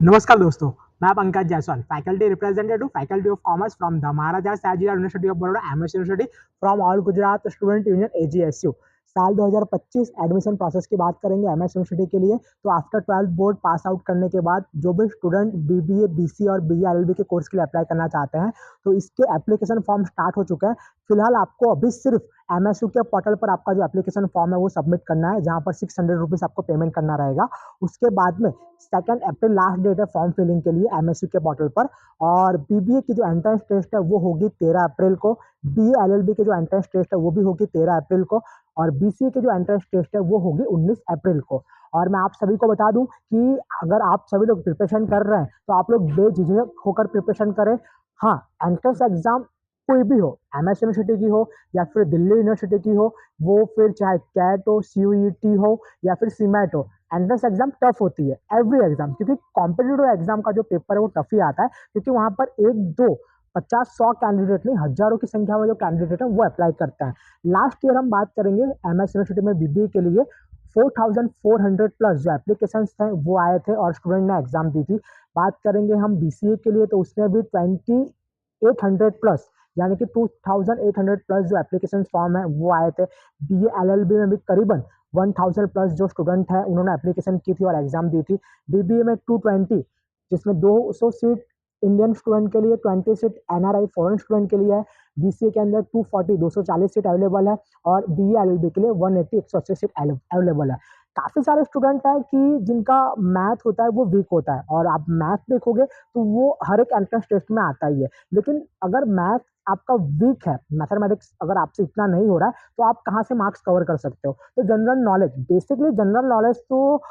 नमस्कार दोस्तों, मैं Pankaj Jaiswal, faculty representative, faculty of commerce from the Maharaja Sayajirao university of Baroda, MS university from all Gujarat student union एजीएसयू। साल 2025 admission process की बात करेंगे एमएस यूनिवर्सिटी के लिए। तो after 12th board pass out करने के बाद जो भी स्टूडेंट बीबीए, बीसी और बीए एलएलबी के कोर्स के लिए अप्लाई करना चाहते हैं, तो इसके एप्लीकेशन फॉर्म स्टार्ट हो चुके हैं। फिलहाल आपको अभी सिर्फ एमएसयू के पोर्टल पर आपका जो एप्लीकेशन फॉर्म है वो सबमिट करना है, जहाँ पर 600 रुपीज़ आपको पेमेंट करना रहेगा। उसके बाद में 2 अप्रैल लास्ट डेट है फॉर्म फिलिंग के लिए एमएसयू के पोर्टल पर। और बीबीए की जो एंट्रेंस टेस्ट है वो होगी 13 अप्रैल को। बीए एलएलबी की जो एंट्रेंस टेस्ट है वो भी होगी 13 अप्रैल को। और बीसीए की जो एंट्रेंस टेस्ट है वो होगी 19 अप्रैल को। और मैं आप सभी को बता दूं कि अगर आप सभी लोग प्रिपरेशन कर रहे हैं तो आप लोग बेझिझक होकर प्रिपरेशन करें। हाँ, एंट्रेंस एग्जाम कोई भी हो, एमएस यूनिवर्सिटी की हो या फिर दिल्ली यूनिवर्सिटी की हो, वो फिर चाहे कैट हो, सीयूईटी हो या फिर सीमैट हो, एंट्रेंस एग्जाम टफ होती है एवरी एग्जाम, क्योंकि कॉम्पिटिटिव एग्जाम का जो पेपर है वो टफ ही आता है, क्योंकि वहाँ पर एक दो 50-100 कैंडिडेट नहीं, हजारों की संख्या में जो कैंडिडेट है वो अप्लाई करते हैं। लास्ट ईयर हम बात करेंगे एमएस यूनिवर्सिटी में बीबीए के लिए 4400 प्लस जो एप्लीकेशन थे वो आए थे और स्टूडेंट ने एग्जाम दी थी। बात करेंगे हम बीसीए के लिए तो उसमें भी 2800 प्लस यानी कि 2800 प्लस जो एप्लीकेशन फॉर्म है वो आए थे। बीए एलएलबी में भी करीबन 1000 प्लस जो स्टूडेंट है उन्होंने एप्लीकेशन की थी और एग्जाम दी थी। बीबीए में 220, जिसमें 200 सीट इंडियन स्टूडेंट के लिए, 20 सीट एनआरआई फॉरेन स्टूडेंट के लिए है। बीसीए के अंदर 240 सीट अवेलेबल है और बीए एलएलबी के लिए 180 सीट अवेलेबल है। काफी सारे स्टूडेंट है कि जिनका मैथ होता है वो वीक होता है, और आप मैथ देखोगे तो वो हर एक एंट्रेंस टेस्ट में आता ही है। लेकिन अगर मैथ आपका वीक है, मैथमेटिक्स अगर आपसे इतना नहीं हो रहा है, तो आप कहाँ से मार्क्स कवर कर सकते हो? तो general knowledge, basically general knowledge तो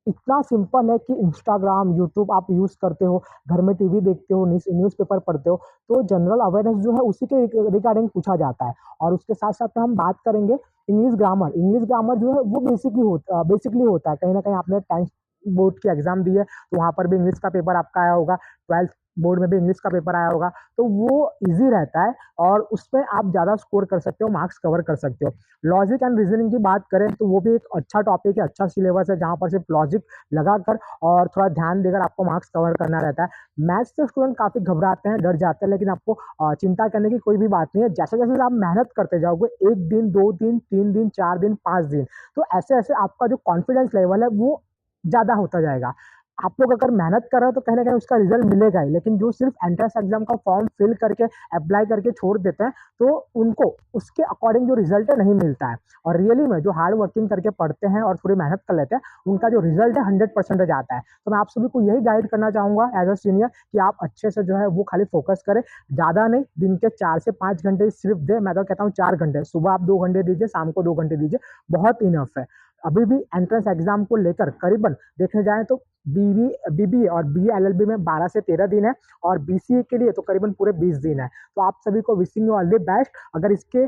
इतना सिंपल है कि इंस्टाग्राम, यूट्यूब आप यूज़ करते हो, घर में टीवी देखते हो, न्यूज़पेपर पढ़ते हो, तो जनरल अवेयरनेस जो है उसी के रिगार्डिंग पूछा जाता है। और उसके साथ-साथ में हम बात करेंगे इंग्लिश ग्रामर जो है वो बेसिकली होता है। कहीं न कहीं आपने 10th बोर्ड की एग्ज़ाम दी है, तो वहाँ पर भी इंग्लिश का पेपर आपका आया होगा, 12th बोर्ड में भी इंग्लिश का पेपर आया होगा, तो वो ईज़ी रहता है और उसमें आप ज़्यादा स्कोर कर सकते हो, मार्क्स कवर कर सकते हो। लॉजिक एंड रीज़निंग की बात करें तो वो भी एक अच्छा टॉपिक है, अच्छा सिलेबस है, जहाँ पर सिर्फ लॉजिक लगाकर और थोड़ा ध्यान देकर आपको मार्क्स कवर करना रहता है। मैथ्स से स्टूडेंट काफ़ी घबराते हैं, डर जाते हैं, लेकिन आपको चिंता करने की कोई भी बात नहीं है। जैसे-जैसे आप मेहनत करते जाओगे, 1 दिन, 2 दिन, 3 दिन, 4 दिन, 5 दिन, तो ऐसे-ऐसे आपका जो कॉन्फिडेंस लेवल है वो ज़्यादा होता जाएगा। आप लोग अगर मेहनत कर रहे हो तो कहीं न कहीं उसका रिज़ल्ट मिलेगा ही, लेकिन जो सिर्फ़ एंट्रेंस एग्ज़ाम का फॉर्म फिल करके, अप्लाई करके छोड़ देते हैं, तो उनको उसके अकॉर्डिंग जो रिज़ल्ट है नहीं मिलता है। और रियली में जो हार्ड वर्किंग करके पढ़ते हैं और थोड़ी मेहनत कर लेते हैं, उनका जो रिज़ल्ट है 100% आता है। तो मैं आप सभी को यही गाइड करना चाहूँगा एज़ अ सीनियर कि आप अच्छे से जो है वो खाली फ़ोकस करें, ज़्यादा नहीं, दिन के 4 से 5 घंटे सिर्फ़ दें। मैं तो कहता हूँ 4 घंटे, सुबह आप 2 घंटे दीजिए, शाम को 2 घंटे दीजिए, बहुत इनफ है। अभी भी एंट्रेंस एग्ज़ाम को लेकर करीबन देखने जाएँ तो बीबीए और बीए एलएलबी में 12 से 13 दिन है और बीसीए के लिए तो करीबन पूरे 20 दिन है। तो आप सभी को wishing you all the best. अगर इसके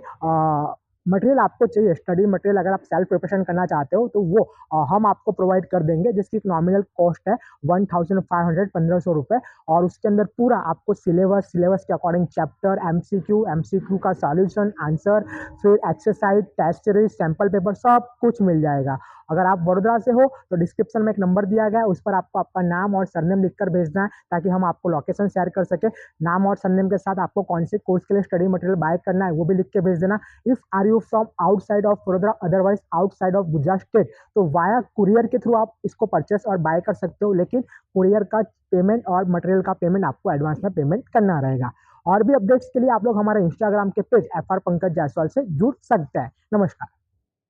मटेरियल आपको चाहिए, स्टडी मटेरियल अगर आप सेल्फ प्रिपरेशन करना चाहते हो तो वो हम आपको प्रोवाइड कर देंगे, जिसकी एक नॉमिनल कॉस्ट है 1500 ₹1500। और उसके अंदर पूरा आपको सिलेबस के अकॉर्डिंग चैप्टर, एमसीक्यू का सॉल्यूशन, आंसर, फिर exercise, test series, sample paper सब कुछ मिल जाएगा। अगर आप वडोदरा से हो तो डिस्क्रिप्शन में एक नंबर दिया गया है, उस पर आपको आपका नाम और सरनेम लिखकर भेजना है, ताकि हम आपको लोकेशन शेयर कर सकें। नाम और सरनेम के साथ आपको कौन से कोर्स के लिए स्टडी मटेरियल बाय करना है वो भी लिख के भेज देना। If are you from outside of Vadodara, otherwise outside of Gujarat state, तो वाया कुरियर के थ्रू आप इसको परचेस और बाय कर सकते हो, लेकिन कुरियर का पेमेंट और मटेरियल का पेमेंट आपको एडवांस में पेमेंट करना रहेगा। और भी अपडेट्स के लिए आप लोग हमारे इंस्टाग्राम के पेज एफआर पंकज जायसवाल से जुड़ सकते हैं। नमस्कार।